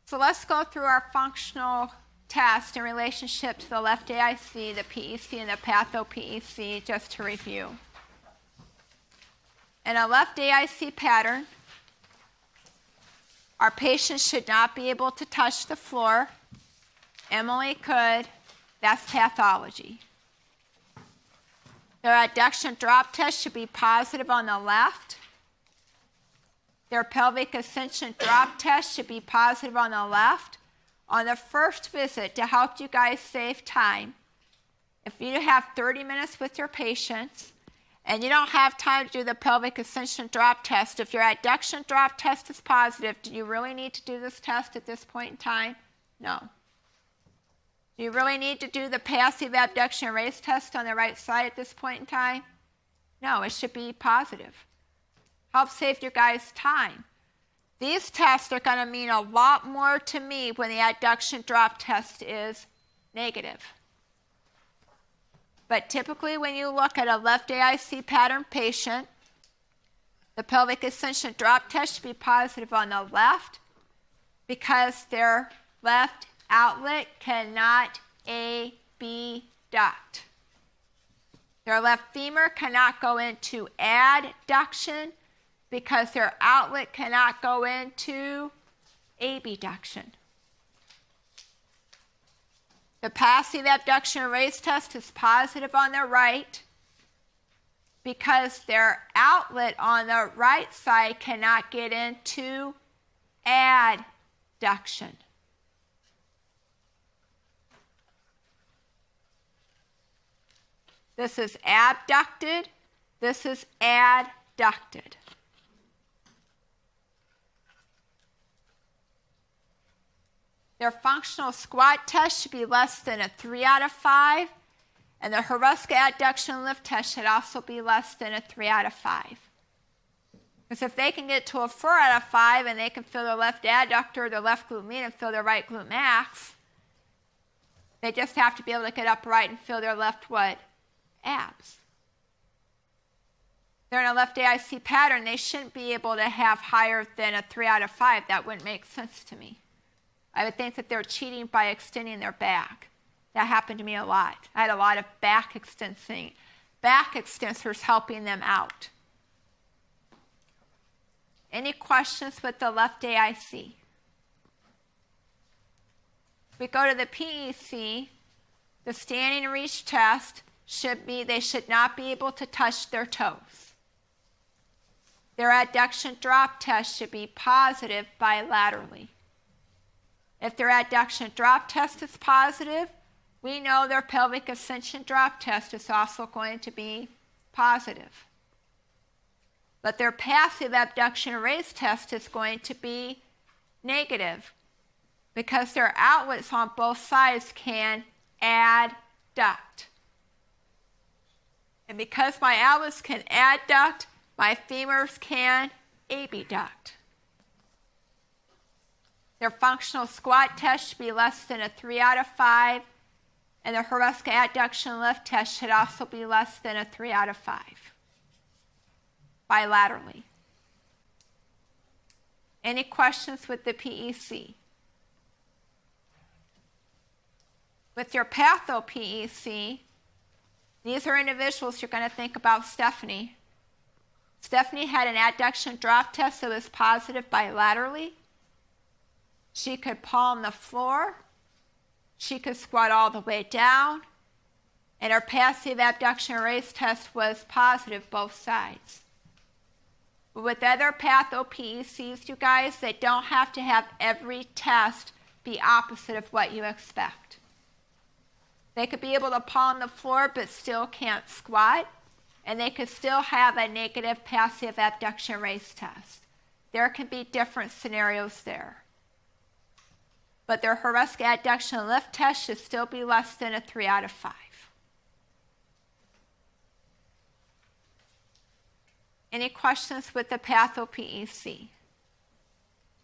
So let's go through our functional test in relationship to the left AIC, the PEC, and the patho PEC, just to review. In a left AIC pattern, our patient should not be able to touch the floor. Emily could. That's pathology. Their adduction drop test should be positive on the left. Their pelvic ascension drop test should be positive on the left. On the first visit, to help you guys save time, if you have 30 minutes with your patients and you don't have time to do the pelvic ascension drop test, if your adduction drop test is positive, do you really need to do this test at this point in time? No. Do you really need to do the passive abduction raise test on the right side at this point in time? No, it should be positive. Help save you guys time. These tests are going to mean a lot more to me when the adduction drop test is negative. But typically when you look at a left AIC pattern patient, the pelvic ascension drop test should be positive on the left because their left outlet cannot abduct. Their left femur cannot go into adduction because their outlet cannot go into abduction. The passive abduction raise test is positive on the right because their outlet on the right side cannot get into adduction. This is abducted. This is adducted. Their functional squat test should be less than a 3 out of 5, and the Hruska adduction lift test should also be less than a 3 out of 5. Because if they can get to a 4 out of 5 and they can feel their left adductor, their left glute med, and feel their right glute max, they just have to be able to get upright and feel their left what? Abs. They're in a left AIC pattern, they shouldn't be able to have higher than a 3 out of 5. That wouldn't make sense to me. I would think that they're cheating by extending their back. That happened to me a lot. I had a lot of back extensors helping them out. Any questions with the left AIC? We go to the PEC, the standing reach test should be, they should not be able to touch their toes. Their adduction drop test should be positive bilaterally. If their adduction drop test is positive, we know their pelvic ascension drop test is also going to be positive. But their passive abduction raise test is going to be negative because their outlets on both sides can adduct. And because my outlets can adduct, my femurs can abduct. Their functional squat test should be less than a 3 out of 5, and the Hruska adduction lift test should also be less than a 3 out of 5, bilaterally. Any questions with the PEC? With your patho PEC, these are individuals you're going to think about Stephanie. Stephanie had an adduction drop test that was positive bilaterally. She could palm the floor. She could squat all the way down. And her passive abduction raise test was positive both sides. But with other patho PECs, you guys, they don't have to have every test be opposite of what you expect. They could be able to palm the floor but still can't squat. And they could still have a negative passive abduction raise test. There can be different scenarios there. But their Hruska adduction lift test should still be less than a 3 out of 5. Any questions with the patho PEC?